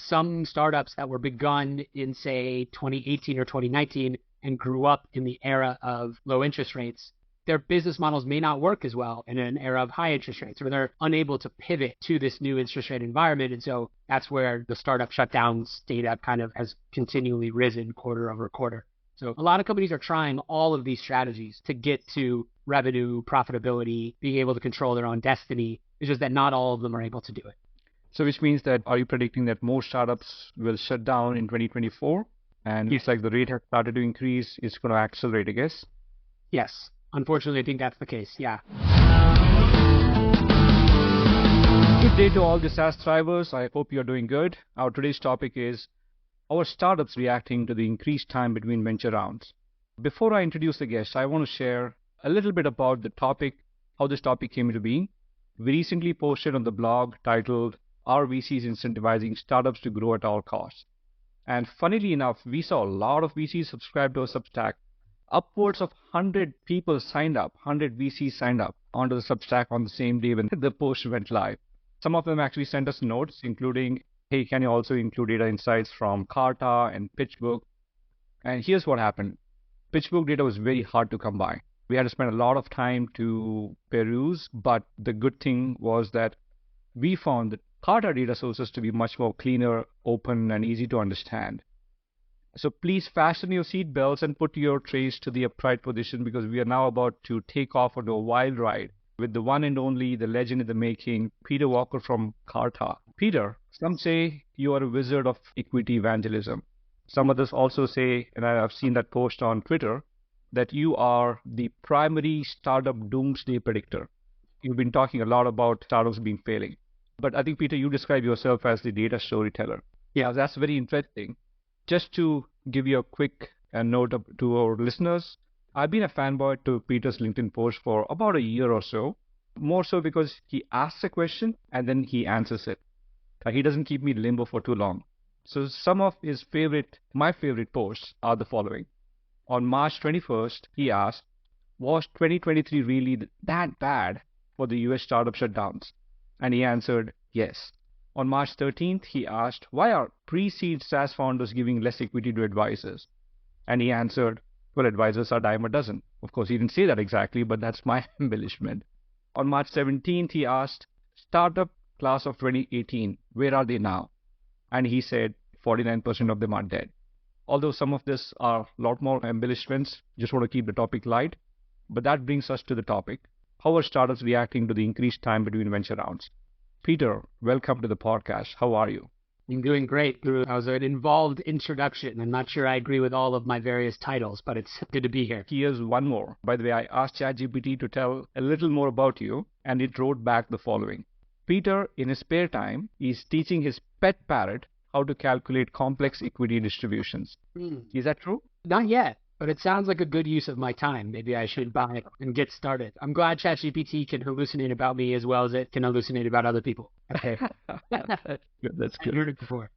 some startups that were begun in, say, 2018 or 2019 and grew up in the era of low interest rates, their business models may not work as well in an era of high interest rates, or they're unable to pivot to this new interest rate environment. And so that's where the startup shutdowns data kind of has continually risen quarter over quarter. So a lot of companies are trying all of these strategies to get to revenue, profitability, being able to control their own destiny. It's just that not all of them are able to do it. So which means that, are you predicting that more startups will shut down in 2024? And it's like the rate has started to increase, it's going to accelerate, I guess? Yes. Unfortunately, I think that's the case. Yeah. Good day to all the SaaS thrivers. I hope you're doing good. Our today's topic is our startups reacting to the increased time between venture rounds. Before I introduce the guest, I want to share a little bit about the topic, how this topic came into being. We recently posted on the blog titled, "Are VCs Incentivizing Startups to Grow at All Costs?" And funnily enough, we saw a lot of VCs subscribe to our Substack. Upwards of 100 people signed up, 100 VCs signed up onto the Substack on the same day when the post went live. Some of them actually sent us notes, including, hey, can you also include data insights from Carta and PitchBook? And here's what happened. PitchBook data was very hard to come by. We had to spend a lot of time to peruse, but the good thing was that we found that Carta data sources to be much more cleaner, open, and easy to understand. So please fasten your seat belts and put your trays to the upright position, because we are now about to take off on a wild ride with the one and only, the legend in the making, Peter Walker from Carta. Peter, some say you are a wizard of equity evangelism. Some others also say, and I've seen that post on Twitter, that you are the primary startup doomsday predictor. You've been talking a lot about startups being failing. But I think, Peter, you describe yourself as the data storyteller. Yeah, that's very interesting. Just to give you a quick note to our listeners, I've been a fanboy to Peter's LinkedIn post for about a year or so, more so because he asks a question and then he answers it. He doesn't keep me in limbo for too long. So some of my favorite posts are the following. On March 21st, he asked, was 2023 really that bad for the US startup shutdowns? And he answered, yes. On March 13th, he asked, why are pre-seed SaaS founders giving less equity to advisors? And he answered, well, advisors are dime a dozen. Of course, he didn't say that exactly, but that's my embellishment. On March 17th, he asked, startup class of 2018, where are they now? And he said, 49% of them are dead. Although some of this are a lot more embellishments, just want to keep the topic light. But that brings us to the topic. How are startups reacting to the increased time between venture rounds? Peter, welcome to the podcast. How are you? I'm doing great, Guru. That was an involved introduction. I'm not sure I agree with all of my various titles, but it's good to be here. Here's one more. By the way, I asked ChatGPT to tell a little more about you, and it wrote back the following. Peter, in his spare time, is teaching his pet parrot how to calculate complex equity distributions. Is that true? Not yet, but it sounds like a good use of my time. Maybe I should buy it and get started. I'm glad ChatGPT can hallucinate about me as well as it can hallucinate about other people. Okay. That's good. I heard it before.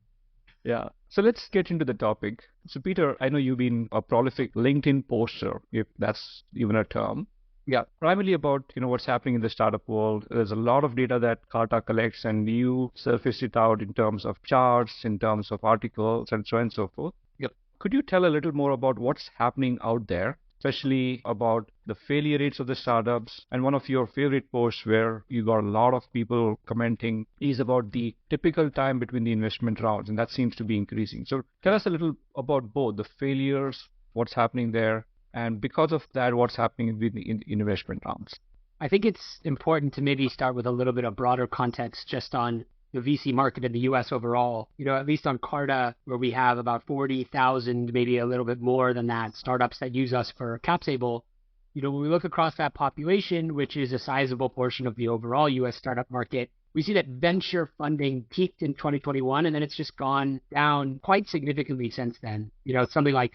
Yeah. So let's get into the topic. So Peter, I know you've been a prolific LinkedIn poster, if that's even a term. Yeah, primarily about what's happening in the startup world. There's a lot of data that Carta collects, and you surface it out in terms of charts, in terms of articles, and so on and so forth. Yep. Could you tell a little more about what's happening out there, especially about the failure rates of the startups? And one of your favorite posts where you got a lot of people commenting is about the typical time between the investment rounds, and that seems to be increasing. So tell us a little about both the failures, what's happening there, and because of that, what's happening in investment rounds? I think it's important to maybe start with a little bit of broader context just on the VC market in the US overall. At least on Carta, where we have about 40,000, maybe a little bit more than that, startups that use us for cap table. When we look across that population, which is a sizable portion of the overall US startup market, we see that venture funding peaked in 2021, and then it's just gone down quite significantly since then. Something like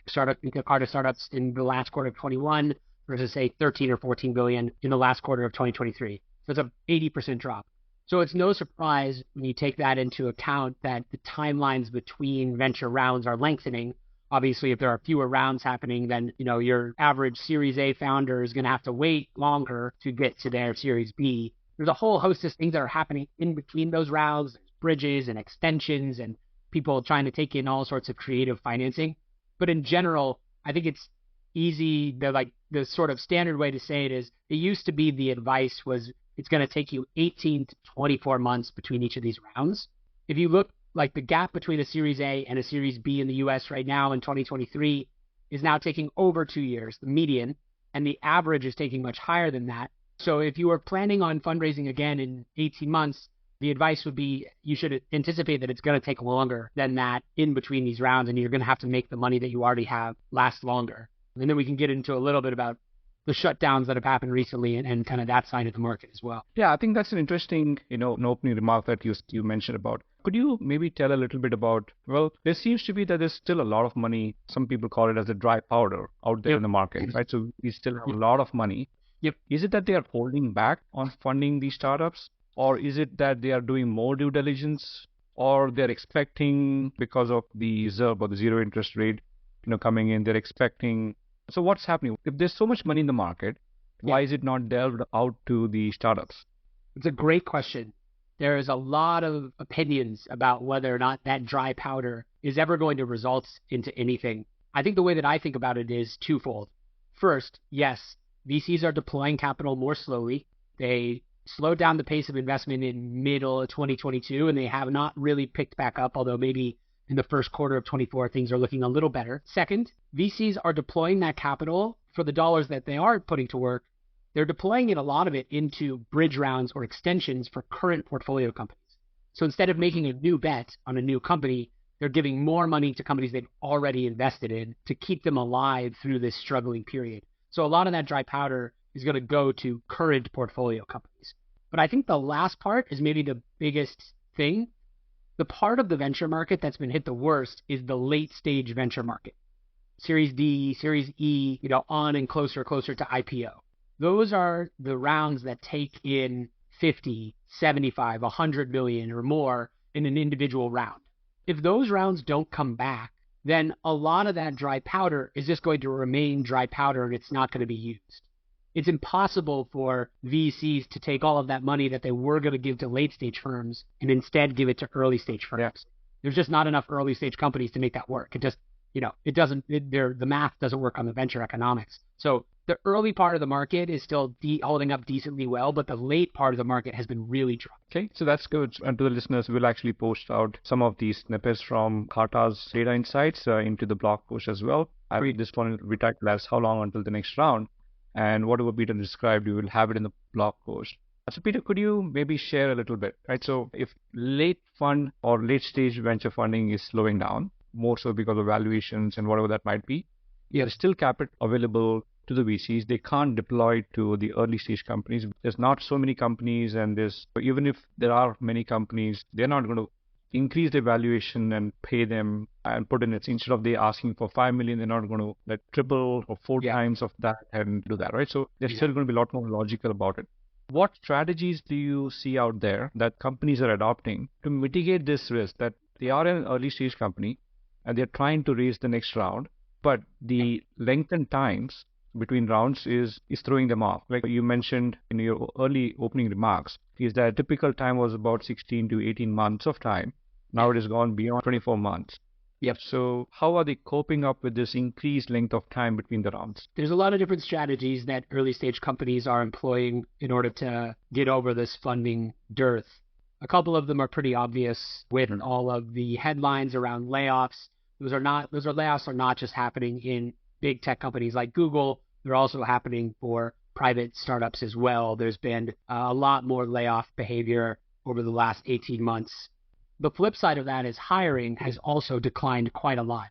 Carta startups in the last quarter of 21 versus, say, 13 or 14 billion in the last quarter of 2023. So it's an 80% drop. So it's no surprise when you take that into account that the timelines between venture rounds are lengthening. Obviously, if there are fewer rounds happening, then your average Series A founder is going to have to wait longer to get to their Series B. There's a whole host of things that are happening in between those rounds, bridges and extensions and people trying to take in all sorts of creative financing. But in general, I think it's easy. The sort of standard way to say it is, it used to be the advice was it's going to take you 18 to 24 months between each of these rounds. If you look, like, the gap between a Series A and a Series B in the US right now in 2023 is now taking over 2 years, the median, and the average is taking much higher than that. So if you are planning on fundraising again in 18 months, the advice would be you should anticipate that it's going to take longer than that in between these rounds, and you're going to have to make the money that you already have last longer. And then we can get into a little bit about the shutdowns that have happened recently and kind of that side of the market as well. Yeah, I think that's an interesting, an opening remark that you mentioned about. Could you maybe tell a little bit about, well, there seems to be that there's still a lot of money. Some people call it as a dry powder out there in the market, right? So we still have a lot of money. Yep. Is it that they are holding back on funding these startups? Or is it that they are doing more due diligence? Or they're expecting, because of the ZIRP or the zero interest rate, coming in, they're expecting. So what's happening? If there's so much money in the market, why is it not delved out to the startups? It's a great question. There is a lot of opinions about whether or not that dry powder is ever going to result into anything. I think the way that I think about it is twofold. First, yes, VCs are deploying capital more slowly. They slowed down the pace of investment in middle of 2022, and they have not really picked back up, although maybe in the first quarter of 24, things are looking a little better. Second, VCs are deploying that capital for the dollars that they are putting to work. They're deploying a lot of it into bridge rounds or extensions for current portfolio companies. So instead of making a new bet on a new company, they're giving more money to companies they've already invested in to keep them alive through this struggling period. So a lot of that dry powder is going to go to current portfolio companies. But I think the last part is maybe the biggest thing. The part of the venture market that's been hit the worst is the late stage venture market. Series D, Series E, on and closer to IPO. Those are the rounds that take in 50, 75, 100 million or more in an individual round. If those rounds don't come back, then a lot of that dry powder is just going to remain dry powder and it's not going to be used. It's impossible for VCs to take all of that money that they were going to give to late stage firms and instead give it to early stage firms. Yeah. There's just not enough early stage companies to make that work. It just, the math doesn't work on the venture economics. So the early part of the market is still holding up decently well, but the late part of the market has been really dry. Okay, so that's good. And to the listeners, we'll actually post out some of these snippets from Carta's data insights into the blog post as well. I read this one will be titled as How Long Until the Next Round? And whatever Peter described, you will have it in the blog post. So Peter, could you maybe share a little bit, right? So if late fund or late stage venture funding is slowing down, more so because of valuations and whatever that might be, there's still capital available to the VCs. They can't deploy to the early stage companies. There's not so many companies, and even if there are many companies, they're not going to increase the valuation and pay them and put in it. Instead of they asking for 5 million, they're not going to like triple or four times of that and do that, right? So they're still going to be a lot more logical about it. What strategies do you see out there that companies are adopting to mitigate this risk that they are an early stage company and they're trying to raise the next round, but the lengthened times between rounds is throwing them off? Like you mentioned in your early opening remarks, is that typical time was about 16 to 18 months of time. Now it has gone beyond 24 months. Yep. So how are they coping up with this increased length of time between the rounds? There's a lot of different strategies that early stage companies are employing in order to get over this funding dearth. A couple of them are pretty obvious with all of the headlines around layoffs. Those layoffs are not just happening in big tech companies like Google. They're also happening for private startups as well. There's been a lot more layoff behavior over the last 18 months. The flip side of that is hiring has also declined quite a lot.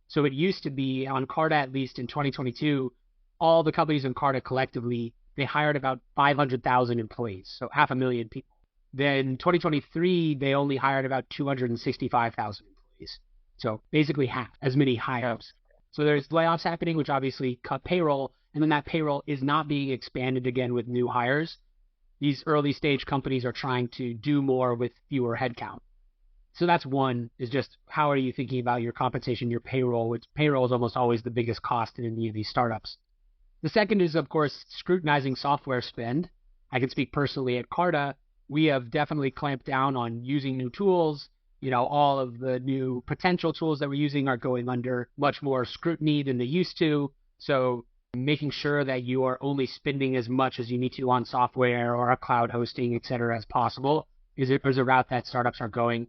So it used to be on Carta, at least in 2022, all the companies in Carta collectively, they hired about 500,000 employees, so 500,000 people. Then 2023, they only hired about 265,000 employees. So basically half as many hires. So there's layoffs happening, which obviously cut payroll, and then that payroll is not being expanded again with new hires. These early stage companies are trying to do more with fewer headcount. So that's one, is just how are you thinking about your compensation, your payroll, which payroll is almost always the biggest cost in any of these startups. The second is, of course, scrutinizing software spend. I can speak personally at Carta. We have definitely clamped down on using new tools, all of the new potential tools that we're using are going under much more scrutiny than they used to. So making sure that you are only spending as much as you need to on software or a cloud hosting, et cetera, as possible is a route that startups are going.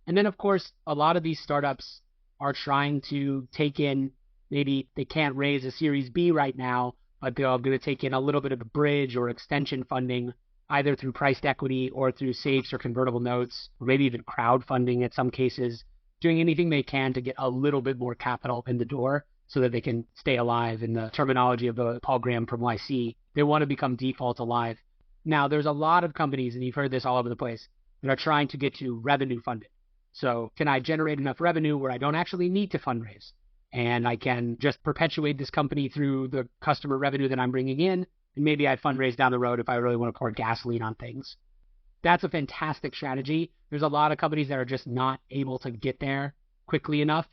And then, of course, a lot of these startups are trying to take in, maybe they can't raise a Series B right now, but they're going to take in a little bit of a bridge or extension funding, either through priced equity or through safes or convertible notes, or maybe even crowdfunding in some cases, doing anything they can to get a little bit more capital in the door so that they can stay alive. In the terminology of the Paul Graham from YC, they want to become default alive. Now, there's a lot of companies, and you've heard this all over the place, that are trying to get to revenue funded. So can I generate enough revenue where I don't actually need to fundraise? And I can just perpetuate this company through the customer revenue that I'm bringing in, and maybe I fundraise down the road if I really want to pour gasoline on things. That's a fantastic strategy. There's a lot of companies that are just not able to get there quickly enough.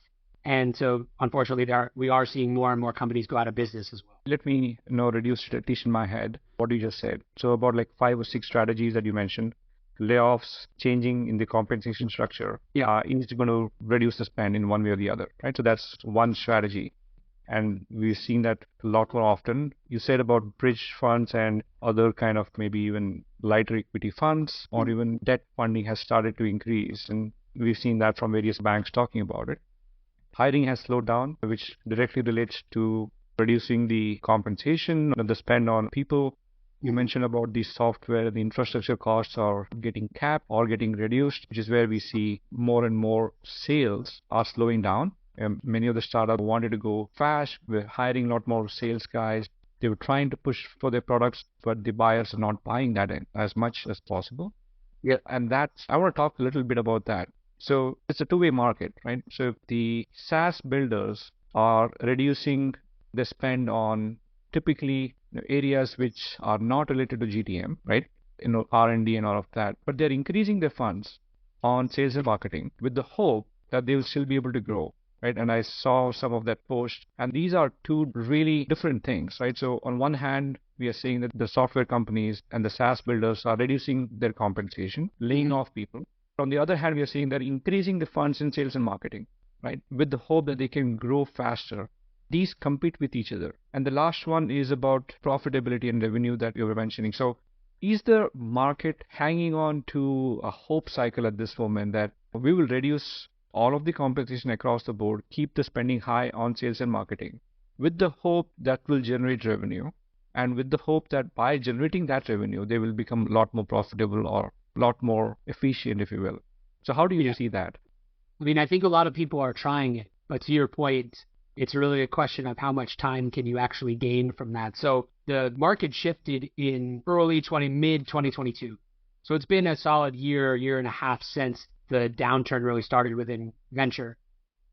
And so, unfortunately, we are seeing more and more companies go out of business as well. Let me reduce it, at least in my head, what you just said. So about like 5 or 6 strategies that you mentioned. Layoffs, changing in the compensation structure, is going to reduce the spend in one way or the other, right? So that's one strategy. And we've seen that a lot more often. You said about bridge funds and other kind of maybe even lighter equity funds or even debt funding has started to increase. And we've seen that from various banks talking about it. Hiring has slowed down, which directly relates to reducing the compensation and the spend on people. You mentioned about the software, the infrastructure costs are getting capped or getting reduced, which is where we see more and more sales are slowing down. Many of the startups wanted to go fast. We're hiring a lot more sales guys. They were trying to push for their products, but the buyers are not buying that in as much as possible. Yeah. And I want to talk a little bit about that. So it's a two-way market, right? So if the SaaS builders are reducing the spend on typically areas which are not related to GTM, right? R&D and all of that, but they're increasing their funds on sales and marketing with the hope that they will still be able to grow, right? And I saw some of that post, and these are two really different things, right? So on one hand, we are saying that the software companies and the SaaS builders are reducing their compensation, laying off people. On the other hand, we are saying they're increasing the funds in sales and marketing, right? With the hope that they can grow faster. These compete with each other. And the last one is about profitability and revenue that you were mentioning. So is the market hanging on to a hope cycle at this moment that we will reduce all of the compensation across the board, keep the spending high on sales and marketing with the hope that will generate revenue, and with the hope that by generating that revenue, they will become a lot more profitable or a lot more efficient, if you will. So how do you see that? I mean, I think a lot of people are trying it, but to your point, it's really a question of how much time can you actually gain from that. So the market shifted in mid 2022. So it's been a solid year and a half since the downturn really started within venture.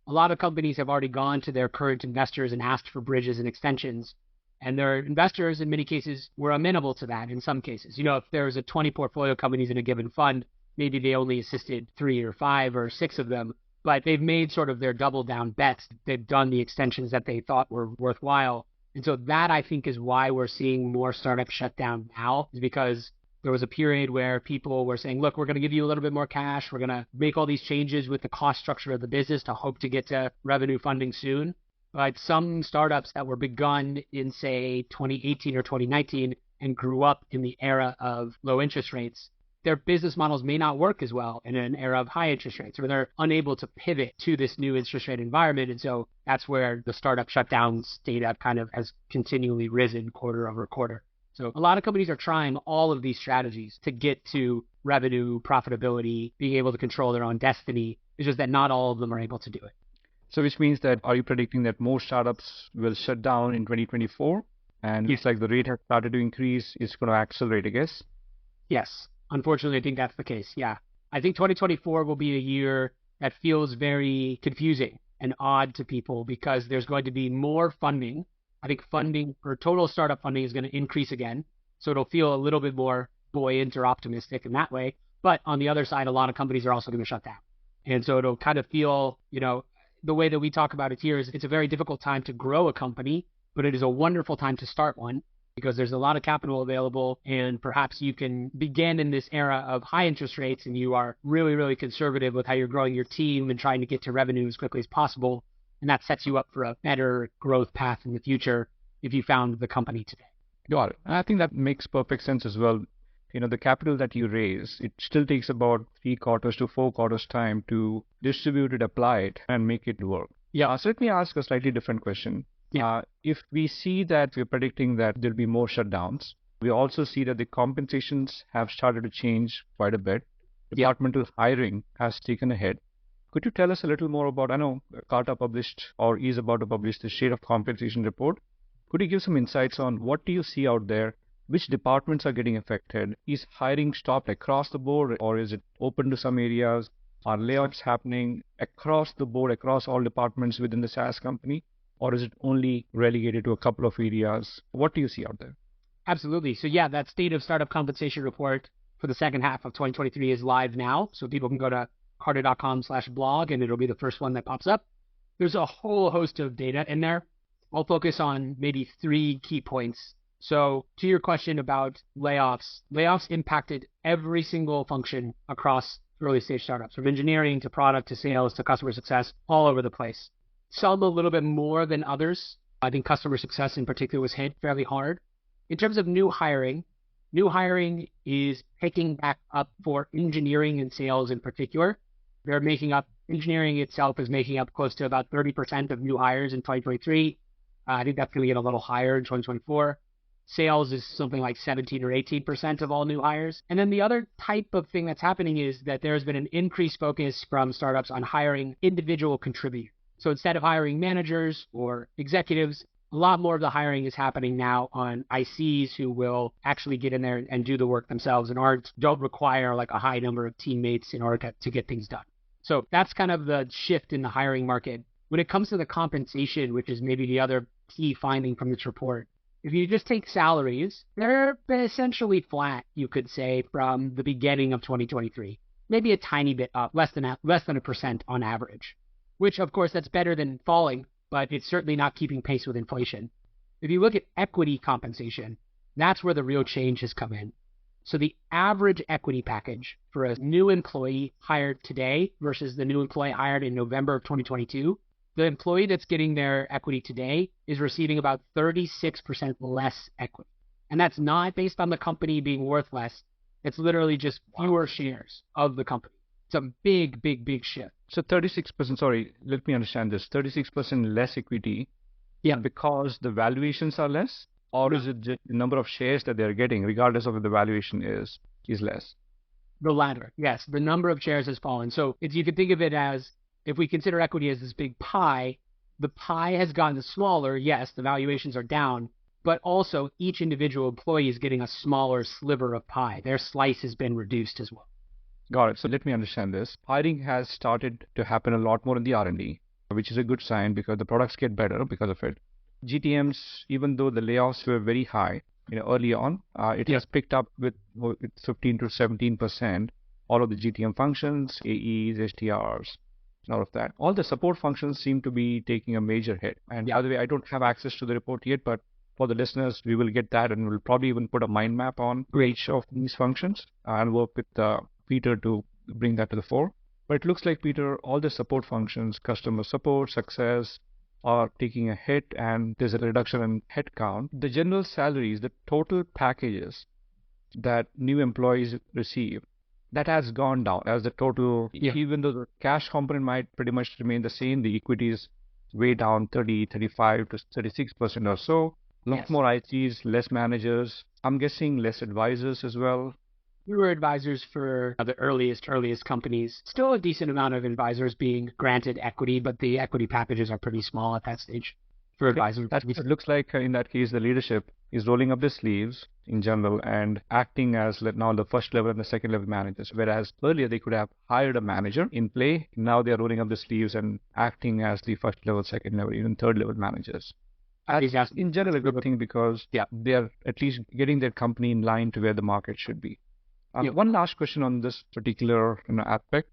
A lot of companies have already gone to their current investors and asked for bridges and extensions. And their investors, in many cases, were amenable to that in some cases. If there was a 20 portfolio companies in a given fund, maybe they only assisted 3 or 5 or 6 of them, but they've made sort of their double down bets. They've done the extensions that they thought were worthwhile. And so that, I think, is why we're seeing more startups shut down now, is because there was a period where people were saying, look, we're going to give you a little bit more cash. We're going to make all these changes with the cost structure of the business to hope to get to revenue funding soon. But some startups that were begun in, say, 2018 or 2019 and grew up in the era of low interest rates, their business models may not work as well in an era of high interest rates, or they're unable to pivot to this new interest rate environment. And so that's where the startup shutdowns data kind of has continually risen quarter over quarter. So a lot of companies are trying all of these strategies to get to revenue, profitability, being able to control their own destiny. It's just that not all of them are able to do it. So which means that, are you predicting that more startups will shut down in 2024? And it's like the rate has started to increase, it's going to accelerate, I guess? Yes. Unfortunately, I think that's the case. Yeah. I think 2024 will be a year that feels very confusing and odd to people because there's going to be more funding. I think funding for total startup funding is going to increase again. So it'll feel a little bit more buoyant or optimistic in that way. But on the other side, a lot of companies are also going to shut down. And so it'll kind of feel, the way that we talk about it here is it's a very difficult time to grow a company, but it is a wonderful time to start one. because there's a lot of capital available, and perhaps you can begin in this era of high interest rates and you are really, really conservative with how you're growing your team and trying to get to revenue as quickly as possible. And that sets you up for a better growth path in the future if you found the company today. Got it. And I think that makes perfect sense as well. The capital that you raise, it still takes about 3 quarters to 4 quarters time to distribute it, apply it, and make it work. Yeah. So let me ask a slightly different question. Yeah. If we see that we're predicting that there'll be more shutdowns, we also see that the compensations have started to change quite a bit. Departmental hiring has taken a hit. Could you tell us a little more about, I know Carta published or is about to publish the State of Compensation report. Could you give some insights on what do you see out there? Which departments are getting affected? Is hiring stopped across the board, or is it open to some areas? Are layoffs happening across the board, across all departments within the SaaS company? Or is it only relegated to a couple of areas? What do you see out there? Absolutely. So yeah, that State of Startup Compensation report for the second half of 2023 is live now. So people can go to carta.com/blog and it'll be the first one that pops up. There's a whole host of data in there. I'll focus on maybe 3 key points. So to your question about layoffs impacted every single function across early stage startups, from engineering to product to sales to customer success, all over the place. Some a little bit more than others. I think customer success in particular was hit fairly hard. In terms of new hiring is picking back up for engineering and sales in particular. Engineering itself is making up close to about 30% of new hires in 2023. I think that's going to get a little higher in 2024. Sales is something like 17 or 18% of all new hires. And then the other type of thing that's happening is that there's been an increased focus from startups on hiring individual contributors. So instead of hiring managers or executives, a lot more of the hiring is happening now on ICs who will actually get in there and do the work themselves and don't require like a high number of teammates in order to get things done. So that's kind of the shift in the hiring market. When it comes to the compensation, which is maybe the other key finding from this report, if you just take salaries, they're essentially flat, you could say, from the beginning of 2023. Maybe a tiny bit up, less than 1% on average. Which, of course, that's better than falling, but it's certainly not keeping pace with inflation. If you look at equity compensation, that's where the real change has come in. So the average equity package for a new employee hired today versus the new employee hired in November of 2022, the employee that's getting their equity today is receiving about 36% less equity. And that's not based on the company being worth less. It's literally just fewer shares of the company. It's a big, big, big shift. So 36%, sorry, let me understand this. 36% less equity because the valuations are less? Or is it just the number of shares that they're getting, regardless of what the valuation is less? The latter, yes. The number of shares has fallen. So you can think of it as, if we consider equity as this big pie, the pie has gotten smaller. Yes, the valuations are down, but also each individual employee is getting a smaller sliver of pie. Their slice has been reduced as well. Got it. So let me understand this. Hiring has started to happen a lot more in the R&D, which is a good sign because the products get better because of it. GTMs, even though the layoffs were very high, early on, it has picked up with 15 to 17%. All of the GTM functions, AEs, STRs, all of that. All the support functions seem to be taking a major hit. And by the way, I don't have access to the report yet, but for the listeners, we will get that, and we'll probably even put a mind map on each of these functions and work with Peter to bring that to the fore. But it looks like, Peter, all the support functions, customer support, success, are taking a hit, and there's a reduction in headcount. The general salaries, the total packages that new employees receive, that has gone down as the total, even though the cash component might pretty much remain the same, the equity is way down 30, 35 to 36% or so. A lot more ITs, less managers. I'm guessing less advisors as well. We were advisors for the earliest companies. Still a decent amount of advisors being granted equity, but the equity packages are pretty small at that stage for advisors. It looks like in that case, the leadership is rolling up their sleeves in general and acting as now the first level and the second level managers. Whereas earlier they could have hired a manager in play. Now they're rolling up the sleeves and acting as the first level, second level, even third level managers. That's in general a good thing because they're at least getting their company in line to where the market should be. One last question on this particular aspect.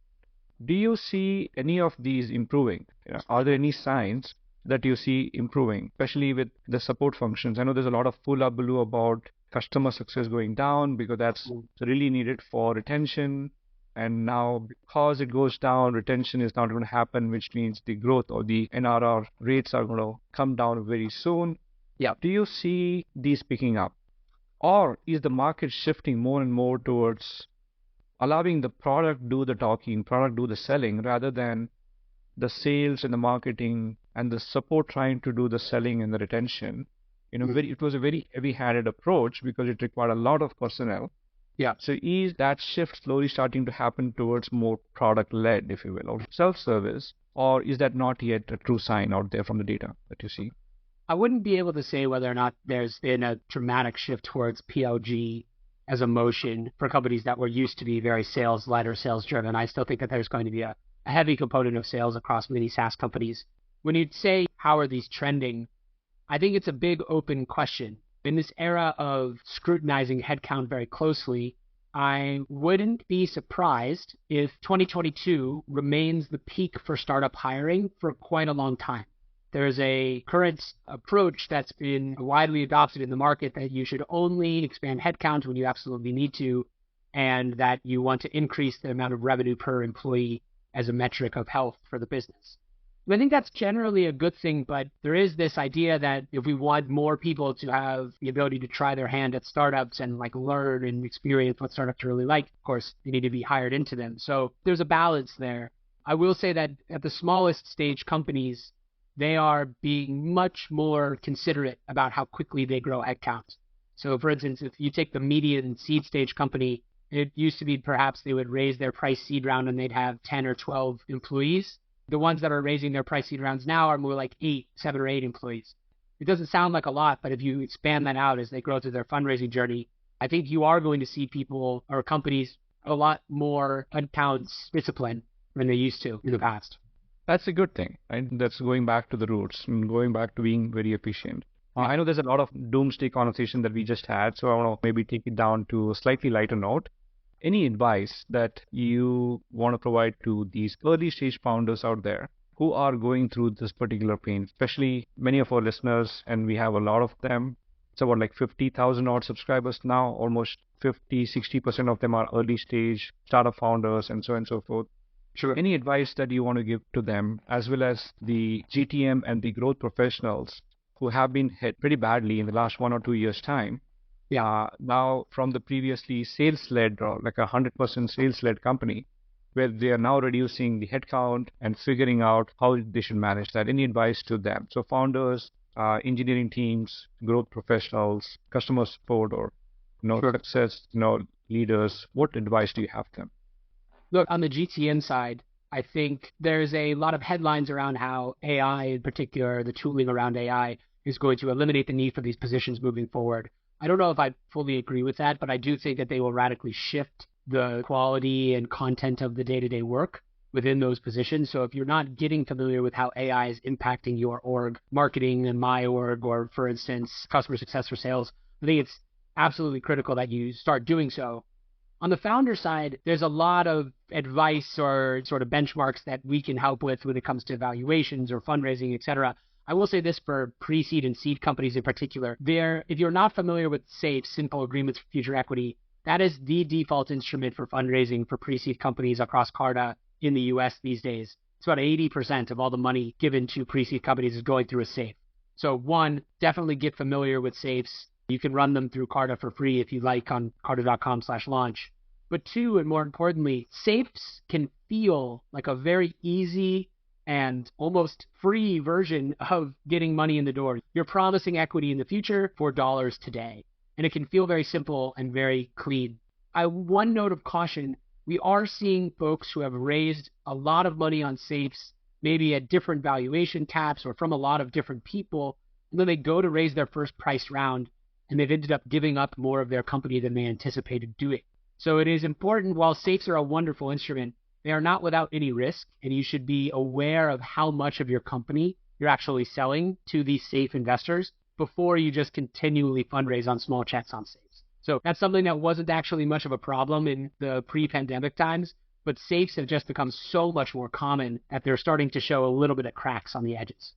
Do you see any of these improving? Are there any signs that you see improving, especially with the support functions? I know there's a lot of hullabaloo about customer success going down because that's really needed for retention. And now, because it goes down, retention is not going to happen, which means the growth or the NRR rates are going to come down very soon. Yeah. Do you see these picking up? Or is the market shifting more and more towards allowing the product do the talking, product do the selling, rather than the sales and the marketing and the support trying to do the selling and the retention? It was a very heavy-handed approach because it required a lot of personnel. Yeah. So is that shift slowly starting to happen towards more product-led, if you will, or self-service, or is that not yet a true sign out there from the data that you see? I wouldn't be able to say whether or not there's been a dramatic shift towards PLG as a motion for companies that were used to be very sales-led or sales-driven. I still think that there's going to be a heavy component of sales across many SaaS companies. When you say, how are these trending? I think it's a big open question. In this era of scrutinizing headcount very closely, I wouldn't be surprised if 2022 remains the peak for startup hiring for quite a long time. There's a current approach that's been widely adopted in the market that you should only expand headcount when you absolutely need to, and that you want to increase the amount of revenue per employee as a metric of health for the business. I think that's generally a good thing, but there is this idea that if we want more people to have the ability to try their hand at startups and learn and experience what startups are really like, of course, they need to be hired into them. So there's a balance there. I will say that at the smallest stage companies, they are being much more considerate about how quickly they grow headcount. So for instance, if you take the median seed stage company, it used to be perhaps they would raise their price seed round and they'd have 10 or 12 employees. The ones that are raising their price seed rounds now are more like 7 or 8 employees. It doesn't sound like a lot, but if you expand that out as they grow through their fundraising journey, I think you are going to see people or companies a lot more headcount discipline than they used to in the past. That's a good thing, right? That's going back to the roots and going back to being very efficient. I know there's a lot of doomsday conversation that we just had, so I want to maybe take it down to a slightly lighter note. Any advice that you want to provide to these early stage founders out there who are going through this particular pain, especially many of our listeners, and we have a lot of them. It's about 50,000 odd subscribers now, almost 50-60% of them are early stage startup founders and so on and so forth. Sure. Any advice that you want to give to them, as well as the GTM and the growth professionals who have been hit pretty badly in the last 1 or 2 years' time? Yeah. Now, from the previously sales-led or 100% sales-led company, where they are now reducing the headcount and figuring out how they should manage that. Any advice to them? So founders, engineering teams, growth professionals, customer support, or Sure. success leaders, what advice do you have them? Look, on the GTM side, I think there's a lot of headlines around how AI, in particular, the tooling around AI, is going to eliminate the need for these positions moving forward. I don't know if I fully agree with that, but I do think that they will radically shift the quality and content of the day-to-day work within those positions. So if you're not getting familiar with how AI is impacting your org, marketing and my org, or for instance, customer success or sales, I think it's absolutely critical that you start doing so. On the founder side, there's a lot of advice or sort of benchmarks that we can help with when it comes to evaluations or fundraising, et cetera. I will say this for pre-seed and seed companies in particular. If you're not familiar with SAFE, Simple Agreements for Future Equity, that is the default instrument for fundraising for pre-seed companies across Carta in the US these days. It's about 80% of all the money given to pre-seed companies is going through a SAFE. So one, definitely get familiar with SAFEs. You can run them through Carta for free if you like on carta.com/launch. But two, and more importantly, SAFEs can feel like a very easy and almost free version of getting money in the door. You're promising equity in the future for dollars today. And it can feel very simple and very clean. One note of caution, we are seeing folks who have raised a lot of money on SAFEs, maybe at different valuation caps or from a lot of different people, and then they go to raise their first price round, and they've ended up giving up more of their company than they anticipated doing. So it is important, while SAFEs are a wonderful instrument, they are not without any risk, and you should be aware of how much of your company you're actually selling to these SAFE investors before you just continually fundraise on small checks on SAFEs. So that's something that wasn't actually much of a problem in the pre-pandemic times, but SAFEs have just become so much more common that they're starting to show a little bit of cracks on the edges.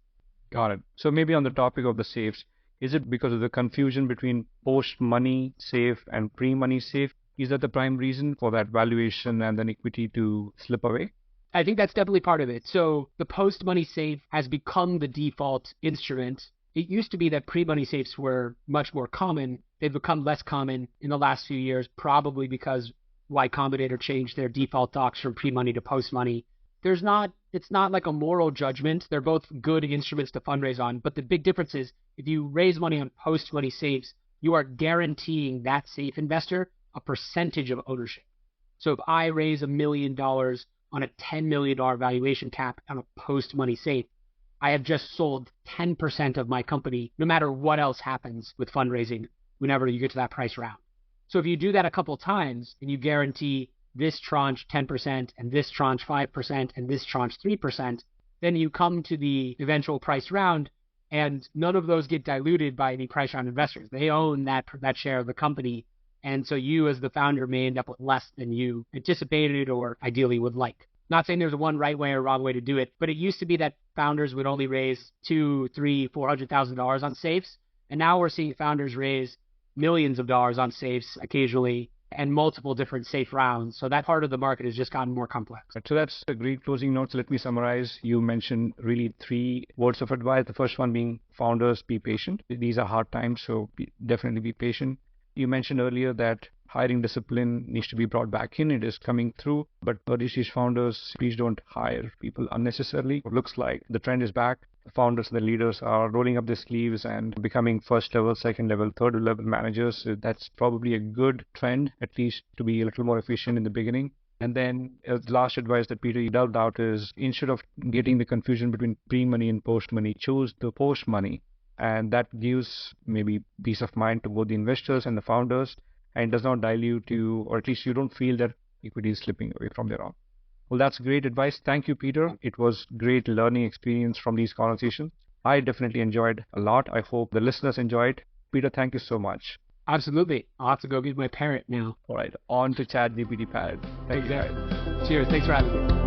Got it. So maybe on the topic of the safes, is it because of the confusion between post-money safe and pre-money safe? Is that the prime reason for that valuation and then equity to slip away? I think that's definitely part of it. So the post-money safe has become the default instrument. It used to be that pre-money safes were much more common. They've become less common in the last few years, probably because Y Combinator changed their default docs from pre-money to post-money. It's not like a moral judgment. They're both good instruments to fundraise on. But the big difference is if you raise money on post-money safes, you are guaranteeing that safe investor a percentage of ownership. So if I raise $1 million on a $10 million valuation cap on a post-money safe, I have just sold 10% of my company, no matter what else happens with fundraising whenever you get to that price round. So if you do that a couple times and you guarantee this tranche 10% and this tranche 5% and this tranche 3%, then you come to the eventual price round and none of those get diluted by any price round investors. They own that share of the company. And so you as the founder may end up with less than you anticipated or ideally would like. Not saying there's a one right way or wrong way to do it, but it used to be that founders would only raise $200,000, $300,000, $400,000 on safes. And now we're seeing founders raise millions of dollars on safes occasionally and multiple different safe rounds. So that part of the market has just gotten more complex. So that's a great closing note. So let me summarize. You mentioned really 3 words of advice. The first one being founders, be patient. These are hard times, so definitely be patient. You mentioned earlier that hiring discipline needs to be brought back in. It is coming through, but early stage founders, please don't hire people unnecessarily. It looks like the trend is back. The founders and the leaders are rolling up their sleeves and becoming first level, second level, third level managers. So that's probably a good trend, at least to be a little more efficient in the beginning. And then the last advice that Peter, you delved out is instead of getting the confusion between pre-money and post-money, choose the post-money. And that gives maybe peace of mind to both the investors and the founders, and does not dilute you, or at least you don't feel that equity is slipping away from their own. Well, that's great advice. Thank you, Peter. It was great learning experience from these conversations. I definitely enjoyed a lot. I hope the listeners enjoyed. Peter, thank you so much. Absolutely. I'll have to go get my parrot now. All right, on to ChatGPT Parrot. Thank you, guys. Cheers. Thanks for having me.